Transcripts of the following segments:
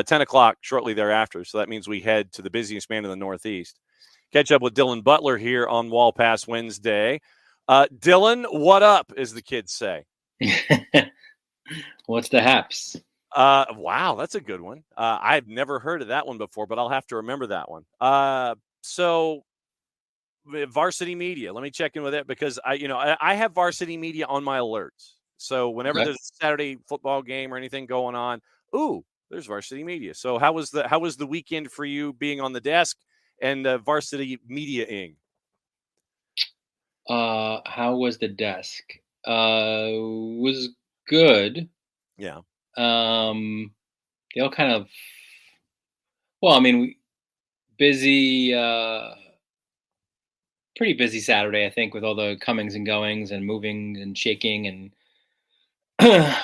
10 o'clock shortly thereafter. So that means we head to the busiest man in the Northeast. Catch up with Dylan Butler here on Wall Pass Wednesday. Dylan, what up, as the kids say? What's the haps? Wow, that's a good one. I've never heard of that one before, but I'll have to remember that one. So Varsity Media, let me check in with it because I have Varsity Media on my alerts. So whenever there's a Saturday football game or anything going on, there's Varsity Media. So how was the weekend for you being on the desk and Varsity Media-ing? How was the desk? Was good. Yeah. They all kind of, busy, pretty busy Saturday, I think, with all the comings and goings and moving and shaking and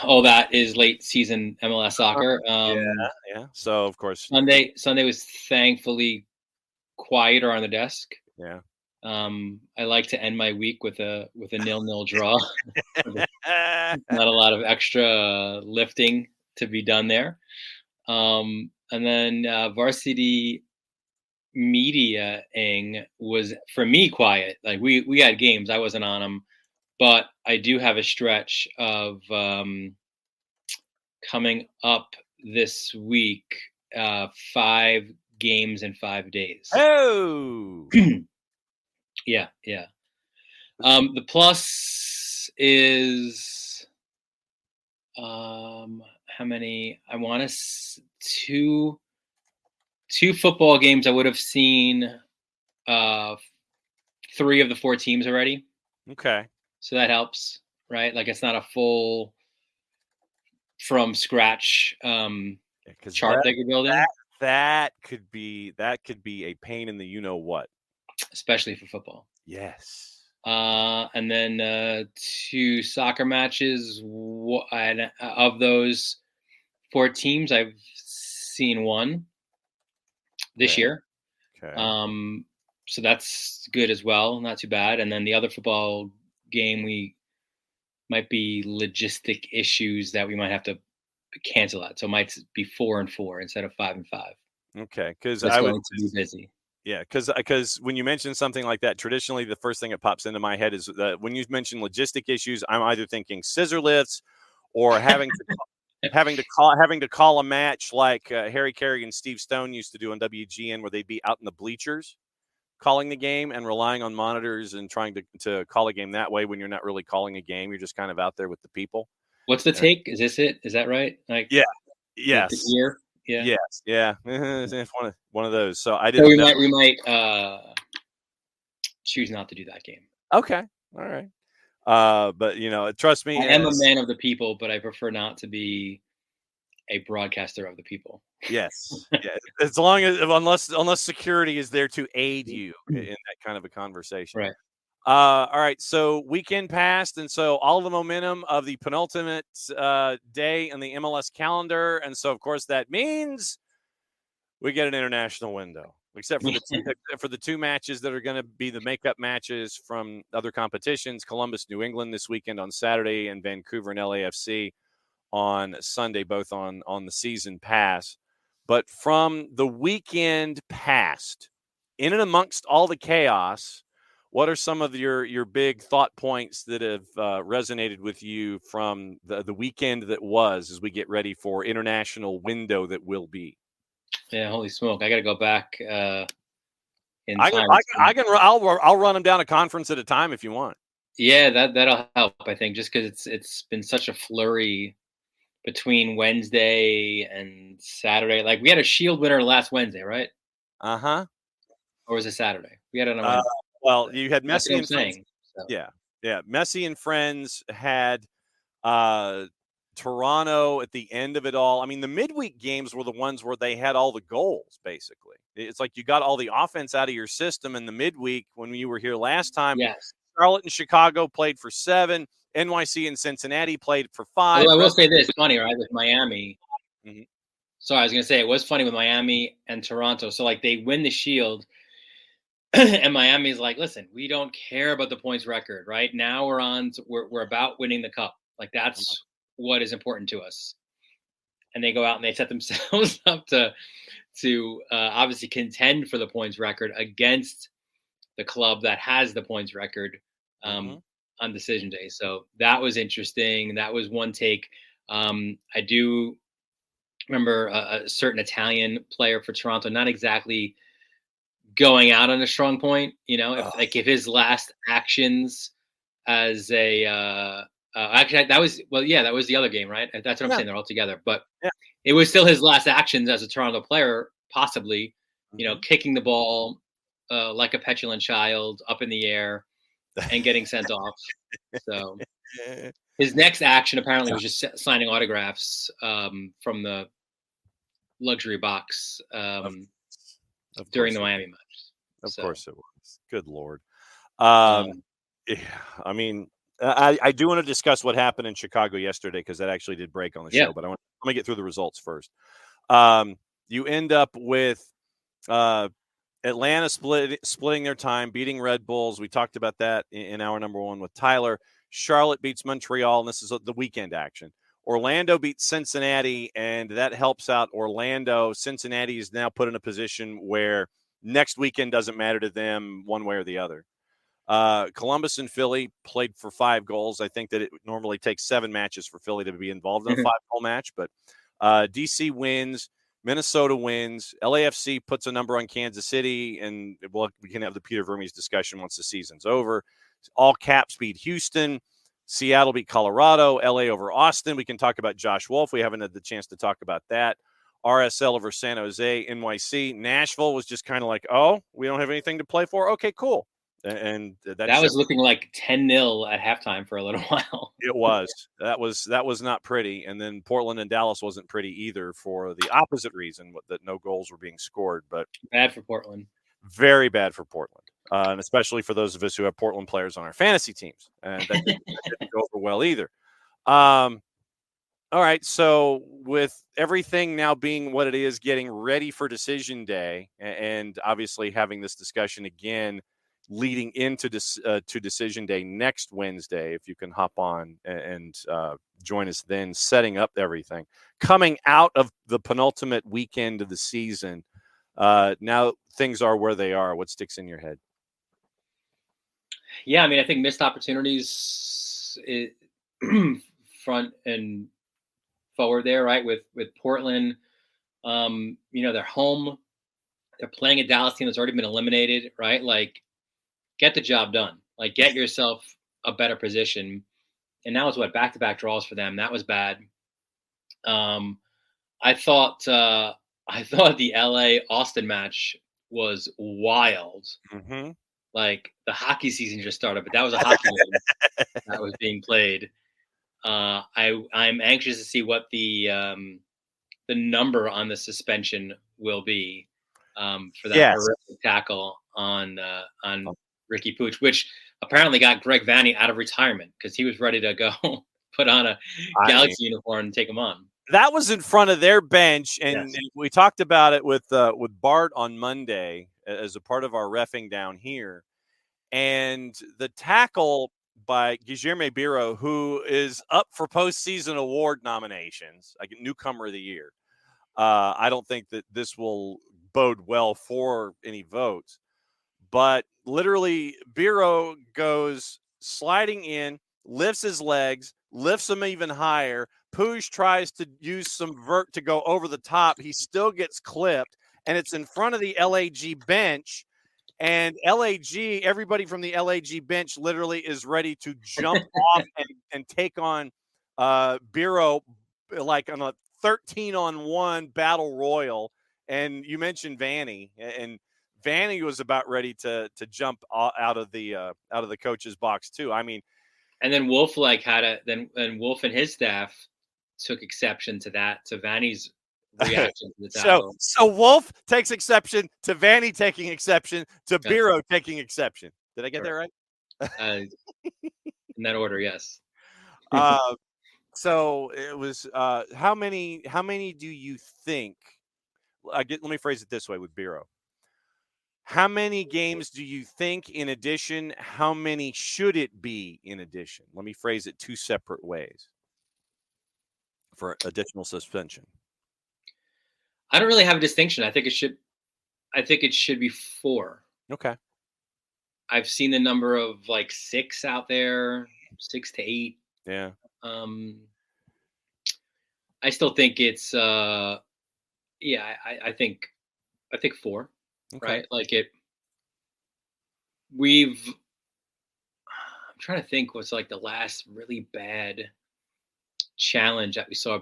all that is late season MLS soccer. Yeah. So of course Sunday was thankfully quieter on the desk. Yeah. I like to end my week with a 0-0 draw. Not a lot of extra lifting to be done there. And then Varsity Media-ing was, for me, quiet. Like we had games, I wasn't on them, but I do have a stretch of coming up this week, 5 games in 5 days. Oh, yeah. The plus is how many? I want to 2 football games. I would have seen 3 of the 4 teams already. Okay, so that helps, right? Like it's not a full from scratch chart that you're building. That could be a pain in the what, especially for football. Yes. And then 2 soccer matches. Of those 4 teams, I've seen 1 this year. Okay. So that's good as well. Not too bad. And then the other football game, we might be logistic issues that we might have to cancel out. So it might be 4-4 instead of 5-5. Okay, because I would be busy. Yeah, because when you mention something like that, traditionally the first thing that pops into my head is that when you mention logistic issues, I'm either thinking scissor lifts or having to call a match like Harry Carey and Steve Stone used to do on WGN, where they'd be out in the bleachers calling the game and relying on monitors and trying to call a game that way when you're not really calling a game. You're just kind of out there with the people. What's the take? Is this it? Is that right? Like yes. The ear? Yeah. Yes. Yeah. It's one of those. So I didn't. So we might choose not to do that game. Okay. All right. But trust me, I am a man of the people, but I prefer not to be a broadcaster of the people. Yes. Yeah. As long as unless security is there to aid you in that kind of a conversation. Right. All right. So weekend passed, and so all the momentum of the penultimate day in the MLS calendar, and so of course that means we get an international window, except for the 2 matches that are going to be the makeup matches from other competitions: Columbus, New England this weekend on Saturday, and Vancouver and LAFC on Sunday, both on the season pass. But from the weekend past, in and amongst all the chaos, what are some of your big thought points that have resonated with you from the weekend that was, as we get ready for international window that will be? Yeah, holy smoke! I got to go back. I'll run them down a conference at a time if you want. Yeah, that'll help. I think just because it's been such a flurry between Wednesday and Saturday. Like we had a Shield winner last Wednesday, right? Or was it Saturday? We had it on Wednesday. Well, you had Messi and friends. So. Yeah. Messi and friends had Toronto at the end of it all. I mean, the midweek games were the ones where they had all the goals, basically. It's like you got all the offense out of your system in the midweek when you were here last time. Yes. Charlotte and Chicago played for 7. NYC and Cincinnati played for 5. Although I will say this, funny, right, with Miami. Mm-hmm. Sorry, I was going to say, it was funny with Miami and Toronto. So, like, they win the Shield, and Miami's like, listen, we don't care about the points record, right? Now we're about winning the cup. Like, that's what is important to us. and they go out and they set themselves up to obviously contend for the points record against the club that has the points record Mm-hmm. on decision day. So that was interesting. That was one take. I do remember a certain Italian player for Toronto, not exactly going out on a strong point. Oh, If his last actions as a actually that was that was the other game, right? That's what I'm yeah, saying. They're all together, but yeah. it was still his last actions as a Toronto player, possibly. Mm-hmm. Kicking the ball like a petulant child up in the air and getting sent off. So his next action apparently was just signing autographs from the luxury box Of, of during course the it Miami match. Of So course it was. Good Lord. um, Um, yeah, I mean, I do want to discuss what happened in Chicago yesterday because that actually did break on the yeah, show. But let me get through the results first. You end up with uh, Atlanta splitting their time, beating Red Bulls. We talked about that in hour number one with Tyler. Charlotte beats Montreal, and this is the weekend action. Orlando beats Cincinnati, and that helps out Orlando. Cincinnati is now put in a position where next weekend doesn't matter to them one way or the other. Columbus and Philly played for 5 goals. I think that it normally takes 7 matches for Philly to be involved in a 5-goal match, but DC wins. Minnesota wins. LAFC puts a number on Kansas City, and we can have the Peter Vermes discussion once the season's over. All Caps beat Houston. Seattle beat Colorado. LA over Austin. We can talk about Josh Wolf. We haven't had the chance to talk about that. RSL over San Jose. NYC. Nashville was just kind of like, oh, we don't have anything to play for. Okay, cool. And that that ship. was looking like 10-0 at halftime for a little while. It was. That was not pretty. And then Portland and Dallas wasn't pretty either for the opposite reason that no goals were being scored, but Bad for Portland. very bad for Portland. And especially for those of us who have Portland players on our fantasy teams. And that didn't go over well either. All right. So with everything now being what it is, getting ready for decision day, and obviously having this discussion again leading into to decision day next Wednesday, if you can hop on and join us then, setting up everything. Coming out of the penultimate weekend of the season, now things are where they are. What sticks in your head? Yeah, I mean, I think missed opportunities front and forward there, right? With Portland, they're home. They're playing a Dallas team that's already been eliminated, right? Like, get the job done. Like, get yourself a better position. And now it's back-to-back draws for them. That was bad. Um, I thought the LA Austin match was wild. Mm-hmm. Like, the hockey season just started, but that was a hockey game that was being played. I'm anxious to see what the number on the suspension will be for that Yes. horrific tackle on Ricky Pooch, which apparently got Greg Vanney out of retirement because he was ready to go put on a Galaxy uniform and take him on. That was in front of their bench, and Yes. we talked about it with Bart on Monday as a part of our reffing down here. And the tackle by Guilherme Biro, who is up for postseason award nominations, like newcomer of the year. I don't think that this will bode well for any votes, but literally Biro goes sliding in, lifts his legs, lifts them even higher. Puig tries to use some vert to go over the top. He still gets clipped, and it's in front of the LAG bench. And LAG, everybody from the LAG bench literally is ready to jump off and take on Biro like on a 13-on-1 battle royal. And you mentioned Vanney, and Vanney was about ready to jump out of the coach's box too. I mean, And then Wolf and Wolf and his staff took exception to Vanney's reaction to the tackle. so Wolf takes exception to Vanney taking exception to Yes. Biro taking exception. Did I get that right? In that order, yes. So it was how many do you think? Let me phrase it this way with Biro. How many games do you think in addition? How many should it be in addition? Let me phrase it 2 separate ways for additional suspension. I don't really have a distinction. I think it should be 4. Okay. I've seen the number of like 6 out there, 6 to 8. Yeah. Um, I still think it's yeah, I think 4, Okay. right? Like we've I'm trying to think what's like the last really bad challenge that we saw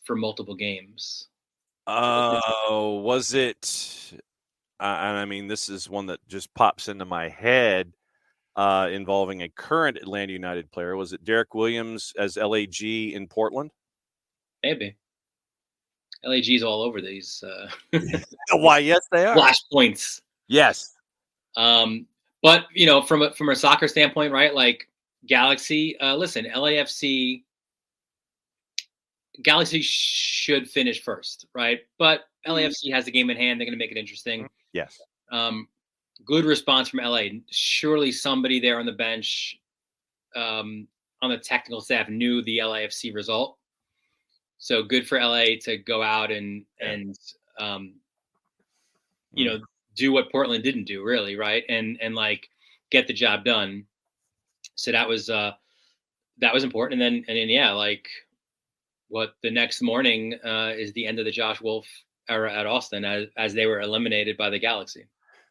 for multiple games. Oh, was it? And I mean, this is one that just pops into my head involving a current Atlanta United player. Was it Derek Williams as LAG in Portland? Maybe LAG's all over these Why, yes, they are. flashpoints. Yes. Um, but from a soccer standpoint, right? Like Galaxy, listen, Galaxy should finish first, right? But LAFC has the game in hand. They're going to make it interesting. Yes. Good response from LA. Surely somebody there on the bench, on the technical staff, knew the LAFC result. So good for LA to go out and do what Portland didn't do, really, right? And like get the job done. So that was important. And then yeah, like what the next morning is the end of the Josh Wolf era at Austin as they were eliminated by the Galaxy.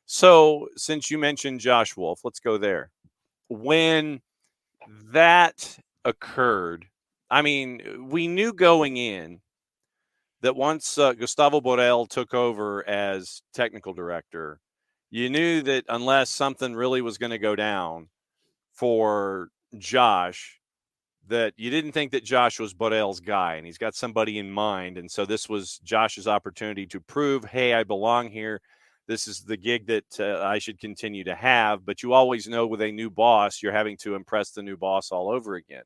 So, since you mentioned Josh Wolf, let's go there. When that occurred, I mean, we knew going in that once Gustavo Borrell took over as technical director, you knew that unless something really was going to go down for Josh, that you didn't think that Josh was Borrell's guy, and he's got somebody in mind. And so this was Josh's opportunity to prove, hey, I belong here. This is the gig that I should continue to have. But you always know with a new boss, you're having to impress the new boss all over again.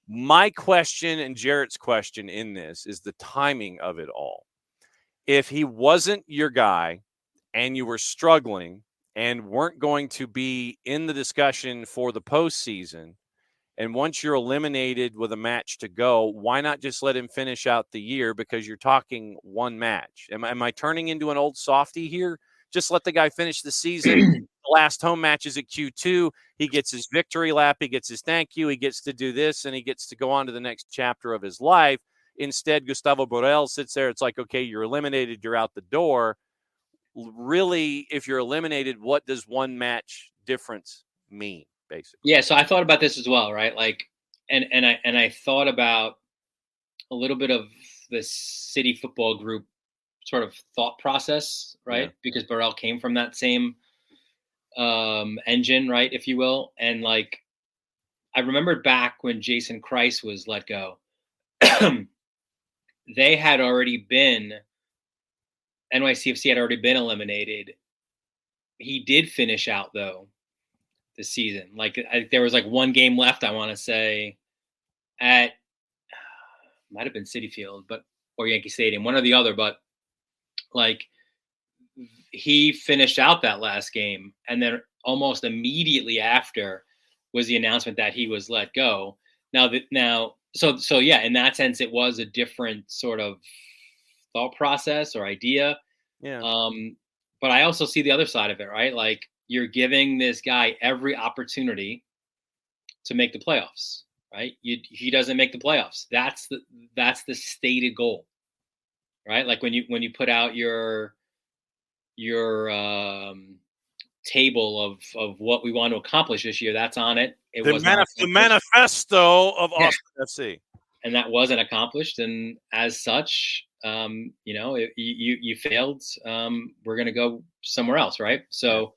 My question and Jarrett's question in this is the timing of it all. If he wasn't your guy and you were struggling and weren't going to be in the discussion for the postseason, and once you're eliminated with a match to go, why not just let him finish out the year? Because you're talking one match. Am I turning into an old softy here? Just let the guy finish the season. The last home match is at Q2. He gets his victory lap. He gets his thank you. He gets to do this, and he gets to go on to the next chapter of his life. Instead, Gustavo Borrell sits there. It's like, okay, you're eliminated. You're out the door. Really, if you're eliminated, what does one match difference mean? Basically. Yeah, so I thought about this as well, right? Like, and I thought about a little bit of the City Football Group sort of thought process, right? Yeah. Because Burrell came from that same engine, right, if you will. And like, I remembered back when Jason Kreis was let go, they had already been NYCFC had already been eliminated. He did finish out though the season. Like there was like one game left, I want to say, at might have been Citi Field, or Yankee Stadium, one or the other. But like he finished out that last game, and then almost immediately after was the announcement that he was let go. So yeah, in that sense, it was a different sort of thought process or idea. Yeah. But I also see the other side of it, right? Like you're giving this guy every opportunity to make the playoffs, right? He doesn't make the playoffs. That's the stated goal, right? Like when you put out your table of what we want to accomplish this year, that's on it. The manifesto of Austin FC, and that wasn't accomplished. And as such, you failed. We're going to go somewhere else, right? So,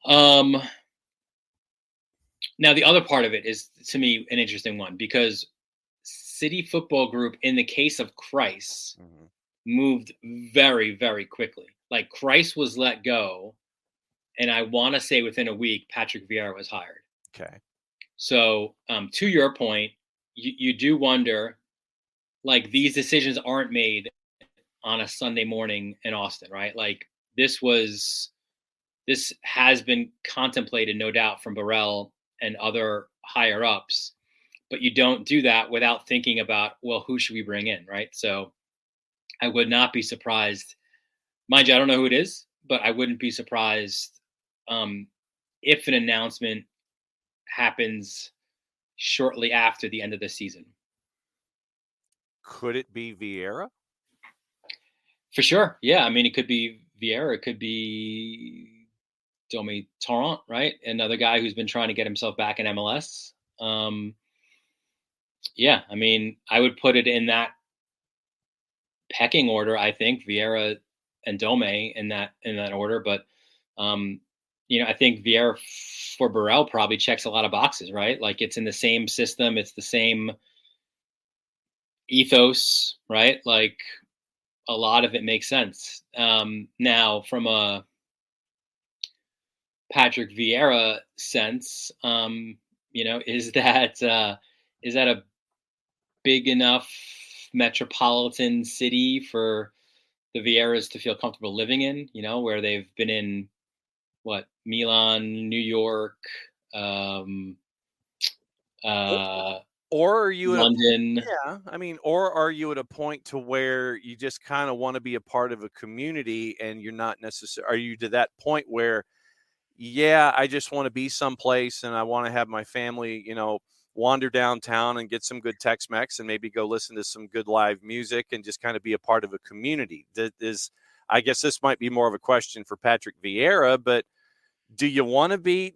now the other part of it is, to me, an interesting one because City Football Group, in the case of Kreis, moved very, very quickly. Like Kreis was let go, and I want to say within a week, Patrick Vieira was hired. Okay. So, to your point, you do wonder, like these decisions aren't made on a Sunday morning in Austin, right? Like this has been contemplated, no doubt, from Burrell and other higher ups, but you don't do that without thinking about, well, who should we bring in, right? So I would not be surprised. Mind you, I don't know who it is, but I wouldn't be surprised um, if an announcement happens shortly after the end of the season. Could it be Vieira? For sure. Yeah. I mean, it could be Vieira. It could be Domi Torrent, right? Another guy who's been trying to get himself back in MLS. Yeah. I mean, I would put it in that pecking order. I think Vieira and Dome in that order. But, I think Vieira for Burrell probably checks a lot of boxes, right? Like it's in the same system. It's the same ethos, right? Like a lot of it makes sense. Now, from a Patrick Vieira sense, is that a big enough metropolitan city for the Vieiras to feel comfortable living in? Where they've been in Milan, New York, uh, Or are you London. or are you at a point to where you just kind of want to be a part of a community and you're not necessarily, are you to that point where, yeah, I just want to be someplace and I want to have my family, wander downtown and get some good Tex-Mex and maybe go listen to some good live music and just kind of be a part of a community? I guess this might be more of a question for Patrick Vieira, but do you want to be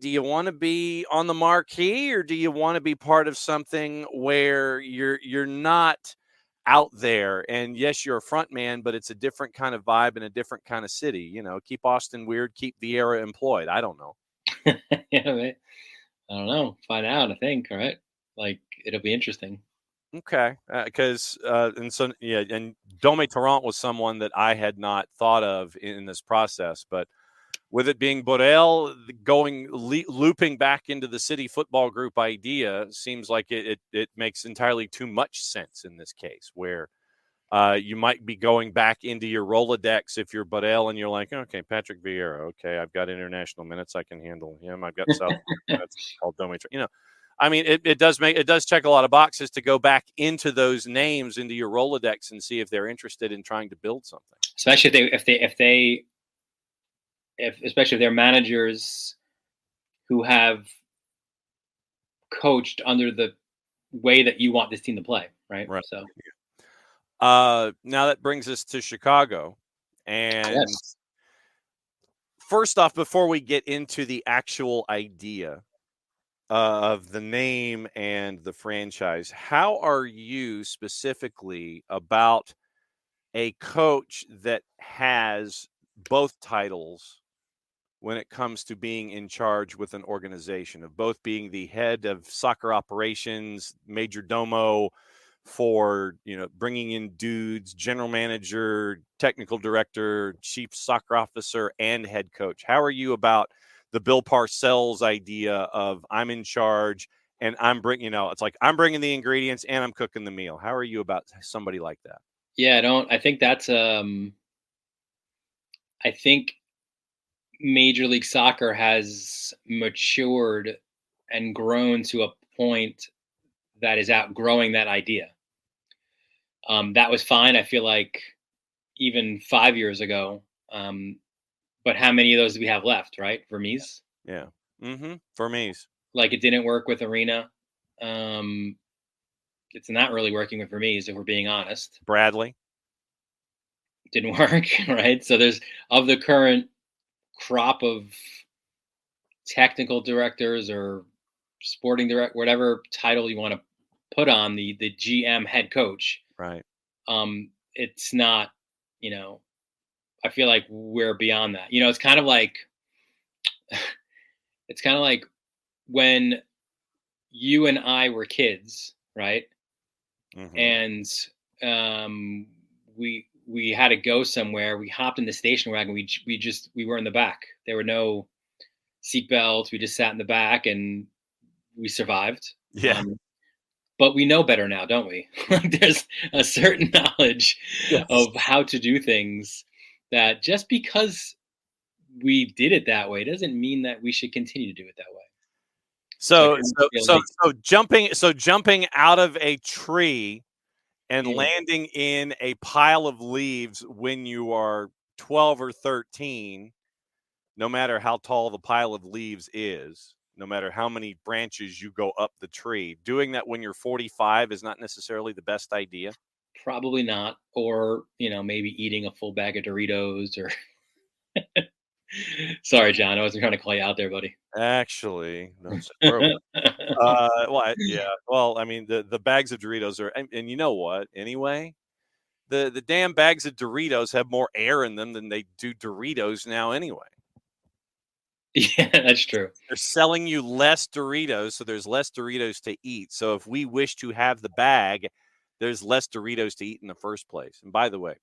on the marquee, or do you want to be part of something where you're not out there? And yes, you're a front man, but it's a different kind of vibe and a different kind of city. Keep Austin weird, keep Vieira employed. I don't know. Yeah, right. I don't know. Find out, I think. All right. Like, it'll be interesting. Okay, because and Dome Torrent was someone that I had not thought of in this process, but with it being Borrell looping back into the city football group idea, seems like it makes entirely too much sense in this case, where you might be going back into your Rolodex if you're Borrell and you're like, okay, Patrick Vieira, okay, I've got international minutes, I can handle him. I've got South minutes called Domi. It does check a lot of boxes to go back into those names into your Rolodex and see if they're interested in trying to build something. Especially especially if they're managers who have coached under the way that you want this team to play, right? So now that brings us to Chicago. And yes. First off, before we get into the actual idea of the name and the franchise, how are you specifically about a coach that has both titles when it comes to being in charge with an organization, of both being the head of soccer operations, major domo for, bringing in dudes, general manager, technical director, chief soccer officer, and head coach? How are you about the Bill Parcells idea of I'm in charge and I'm bringing the ingredients and I'm cooking the meal? How are you about somebody like that? Yeah, I think that's I think Major League Soccer has matured and grown to a point that is outgrowing that idea. That was fine, I feel like, even 5 years ago. But how many of those do we have left, right? Vermees? Yeah. Vermees. Like, it didn't work with Arena. It's not really working with Vermees, if we're being honest. Bradley. Didn't work, right? So there's, of the current crop of technical directors or sporting direct, whatever title you want to put on the GM head coach, right? It's not, I feel like we're beyond that. It's kind of like when you and I were kids, right? Mm-hmm. And we had to go somewhere. We hopped in the station wagon. We were in the back. There were no seatbelts. We just sat in the back and we survived. Yeah. But we know better now, don't we? There's a certain knowledge of how to do things that just because we did it that way doesn't mean that we should continue to do it that way. So jumping out of a tree and Yeah. landing in a pile of leaves when you are 12 or 13, no matter how tall the pile of leaves is, no matter how many branches you go up the tree, doing that when you're 45 is not necessarily the best idea. Probably not. Or, maybe eating a full bag of Doritos or sorry, John. I wasn't trying to call you out there, buddy. Actually, that's what? Yeah. Well, I mean, the bags of Doritos are, and you know what? Anyway, the damn bags of Doritos have more air in them than they do Doritos now. Anyway, Yeah, that's true. they're selling you less Doritos, so there's less Doritos to eat. So if we wish to have the bag, there's less Doritos to eat in the first place. And by the way,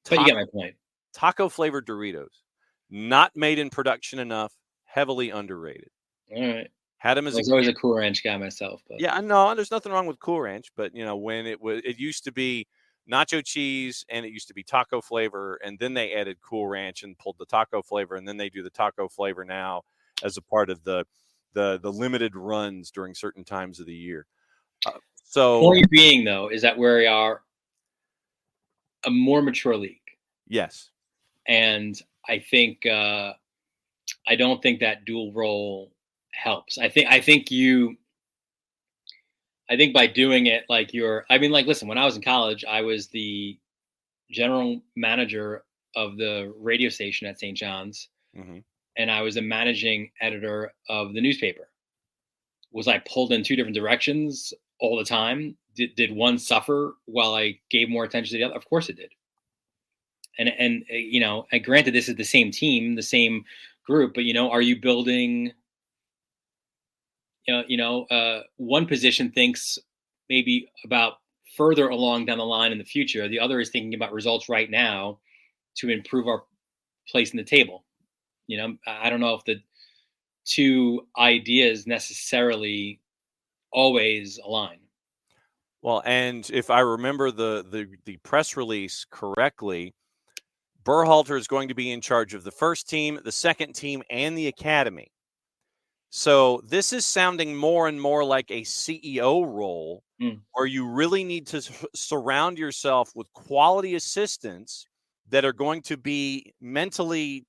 But you get my point. taco flavored Doritos, not made in production enough, heavily underrated. All right. Had them as I a was always a Cool Ranch guy myself, but Yeah, no, there's nothing wrong with Cool Ranch, but when it used to be nacho cheese and it used to be taco flavor, and then they added Cool Ranch and pulled the taco flavor, and then they do the taco flavor now as a part of the limited runs during certain times of the year. So point being though is that we are a more mature league, yes, and I think I don't think that dual role helps. I think by doing it like listen, when I was in college, I was the general manager of the radio station at St. John's, hmm and I was the managing editor of the newspaper. Was I pulled in two different directions all the time? Did one suffer while I gave more attention to the other? Of course it did. And and granted, this is the same team, the same group, but are you building? One position thinks maybe about further along down the line in the future. The other is thinking about results right now to improve our place in the table. I don't know if the two ideas necessarily always align. well, and if I remember the press release correctly, Berhalter is going to be in charge of the first team, the second team, and the academy. So this is sounding more and more like a CEO role where you really need to surround yourself with quality assistants that are going to be mentally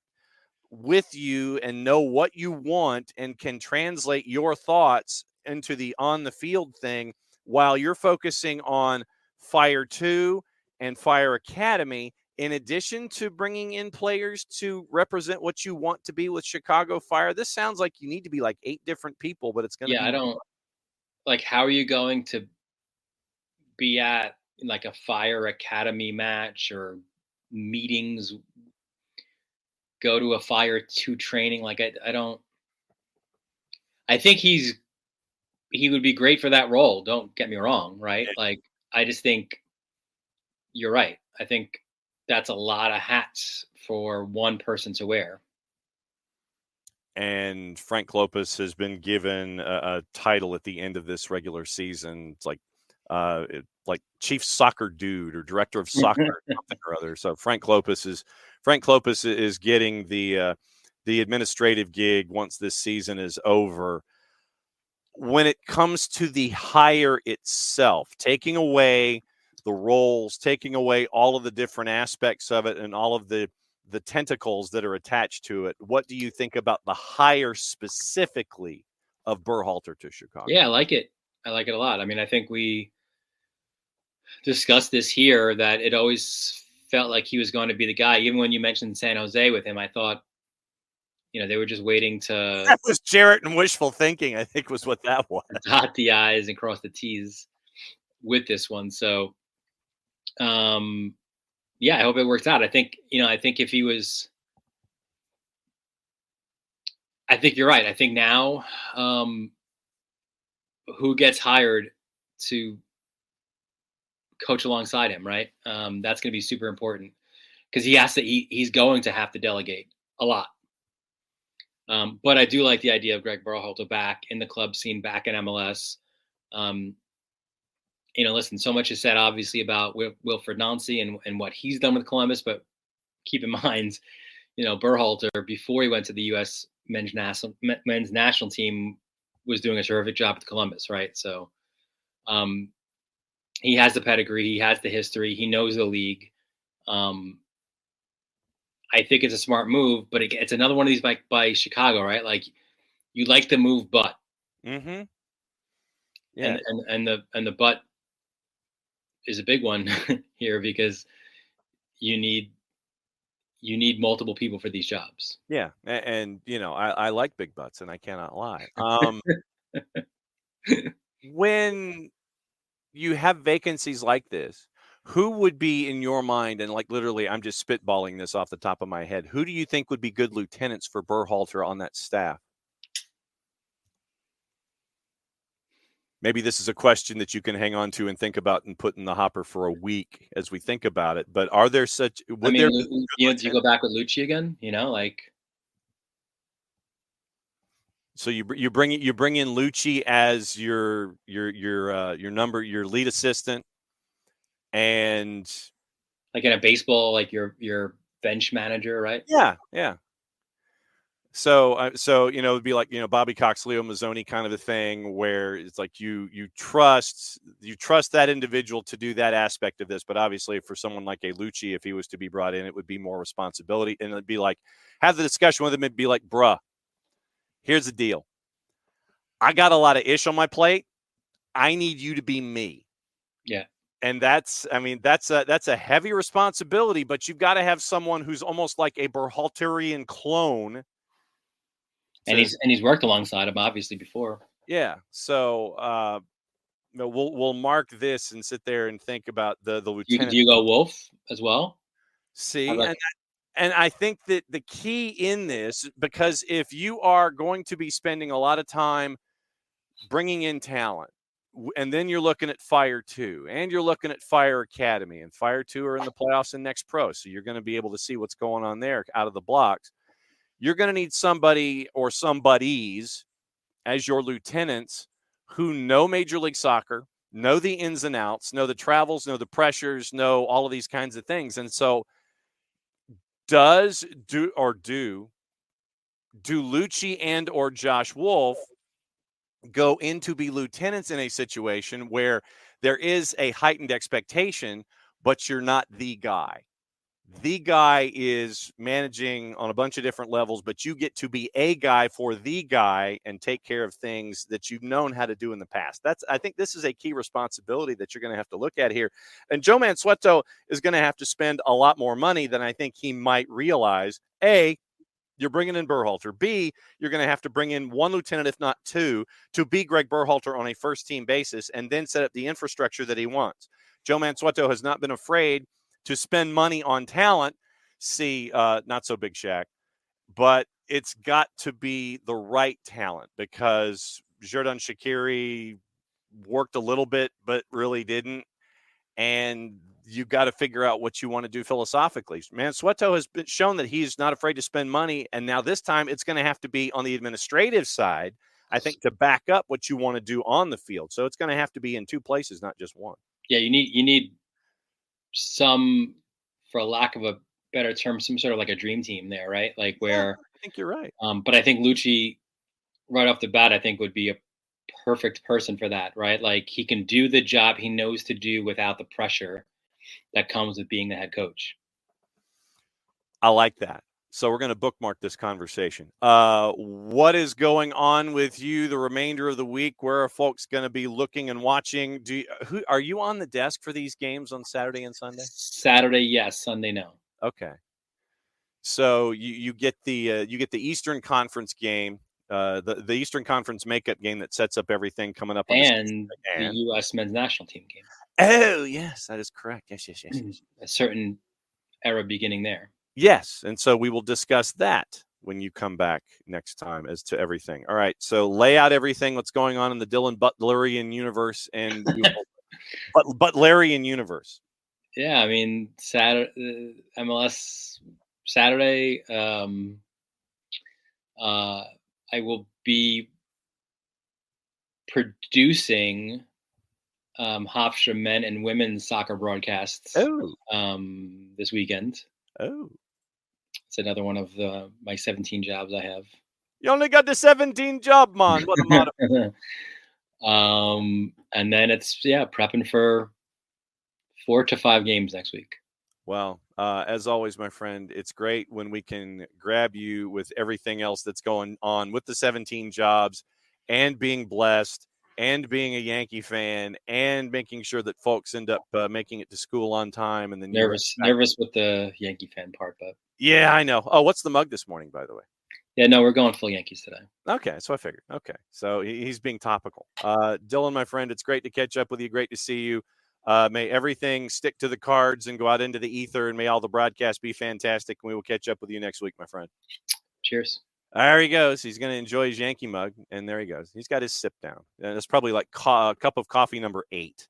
with you and know what you want and can translate your thoughts into the on the field thing while you're focusing on Fire 2 and Fire Academy, in addition to bringing in players to represent what you want to be with Chicago Fire. This sounds like you need to be like 8 different people, but it's going to Yeah, be I don't like how are you going to be at like a Fire Academy match or meetings, go to a Fire 2 training? Like I don't I think he would be great for that role. Don't get me wrong, right? Like I just think you're right. I think that's a lot of hats for one person to wear. and Frank Lopez has been given a title at the end of this regular season. It's like chief soccer dude or director of soccer something or other. So Frank Lopez is getting the administrative gig once this season is over. When it comes to the hire itself, taking away the roles, taking away all of the different aspects of it and all of the tentacles that are attached to it, what do you think about the hire specifically of Berhalter to Chicago? Yeah, I like it. I like it a lot. I mean, I think we discussed this here that it always felt like he was going to be the guy. Even when you mentioned San Jose with him, I thought, they were just waiting to That was Jarrett and wishful thinking, I think was what that was. dot the I's and cross the T's with this one. So, yeah, I hope it works out. I think if he was, I think you're right. I think now, who gets hired to coach alongside him, right? That's going to be super important because he's going to have to delegate a lot. But I do like the idea of Greg Berhalter back in the club scene, back in MLS. Listen, so much is said obviously about Wilfred Nancy and what he's done with Columbus, but keep in mind, Berhalter, before he went to the U.S. men's national team, was doing a terrific job with Columbus, right? So, He has the pedigree. He has the history. He knows the league. I think it's a smart move, but it's another one of these by Chicago, right? Like you like the move, but Mm-hmm. Yeah. and the but is a big one here because you need multiple people for these jobs. Yeah. And you know, I like big butts, and I cannot lie. When you have vacancies like this, who would be in your mind, and like literally, I'm just spitballing this off the top of my head, who do you think would be good lieutenants for Berhalter on that staff? Maybe this is a question that you can hang on to and think about and put in the hopper for a week as we think about it. But are there such? I Would mean, there be good do you lieutenants? go back with Lucci again? Like So you bring in Lucci as your lead assistant, and like in a baseball, like your bench manager, right? yeah. So it'd be like Bobby Cox, Leo Mazzoni kind of a thing where it's like you trust that individual to do that aspect of this, but obviously for someone like a Lucci, if he was to be brought in, it would be more responsibility, and it'd be like have the discussion with him. It'd be like, bruh, here's the deal. I got a lot of ish on my plate. I need you to be me. Yeah. And that's a heavy responsibility, but you've got to have someone who's almost like a Berhalterian clone. And he's worked alongside him obviously before. Yeah. So we'll mark this and sit there and think about the lieutenant. Do you go Wolf as well? See, and I think that the key in this, because if you are going to be spending a lot of time bringing in talent, and then you're looking at Fire 2, and you're looking at Fire Academy, and Fire 2 are in the playoffs and Next Pro, so you're going to be able to see what's going on there out of the blocks. You're going to need somebody or somebodies as your lieutenants who know Major League Soccer, know the ins and outs, know the travels, know the pressures, know all of these kinds of things. And so do Lucci and or Josh Wolf go in to be lieutenants in a situation where there is a heightened expectation, but you're not the guy? The guy is managing on a bunch of different levels, but you get to be a guy for the guy and take care of things that you've known how to do in the past. I think this is a key responsibility that you're going to have to look at here. And Joe Mansueto is going to have to spend a lot more money than I think he might realize. A, you're bringing in Berhalter. B, you're going to have to bring in one lieutenant, if not two, to be Greg Berhalter on a first-team basis and then set up the infrastructure that he wants. Joe Mansueto has not been afraid to spend money on talent. See, not so big Shaq, but it's got to be the right talent because Xherdan Shaqiri worked a little bit, but really didn't. And you've got to figure out what you want to do philosophically. Mansueto has been shown that he's not afraid to spend money. And now this time it's going to have to be on the administrative side, I think, to back up what you want to do on the field. So it's going to have to be in two places, not just one. Yeah, you need some, for lack of a better term, some sort of like a dream team there, right? Like where I think you're right. But I think Lucci, right off the bat, I think would be a perfect person for that, right? Like he can do the job he knows to do without the pressure that comes with being the head coach. I like that. So we're going to bookmark this conversation. What is going on with you the remainder of the week? Where are folks going to be looking and watching? Are you on the desk for these games on Saturday and Sunday? Saturday, yes. Sunday, no. Okay. So you get the Eastern Conference game, the Eastern Conference makeup game that sets up everything coming up on the U.S. men's national team game. Oh yes, that is correct. Yes. A certain era beginning there. Yes, and so we will discuss that when you come back next time as to everything. All right, so lay out everything what's going on in the Dylan Butlerian universe and Butlerian universe. Yeah, I mean, Saturday, MLS Saturday. I will be producing Hofstra men and women's soccer broadcasts this weekend. Oh, it's another one of my 17 jobs I have. You only got the 17 job, man. What a motto. And then it's prepping for 4 to 5 games next week. Well, as always, my friend, it's great when we can grab you with everything else that's going on with the 17 jobs and being blessed and being a Yankee fan and making sure that folks end up making it to school on time. And then Nervous with the Yankee fan part, but yeah, I know. Oh, what's the mug this morning, by the way? yeah, no, we're going full Yankees today. Okay, so I figured. Okay, so he's being topical. Dylan, my friend, it's great to catch up with you. Great to see you. May everything stick to the cards and go out into the ether, and may all the broadcasts be fantastic. And we will catch up with you next week, my friend. Cheers. There he goes. He's going to enjoy his Yankee mug, and there he goes. He's got his sip down. And it's probably like a cup of coffee number 8.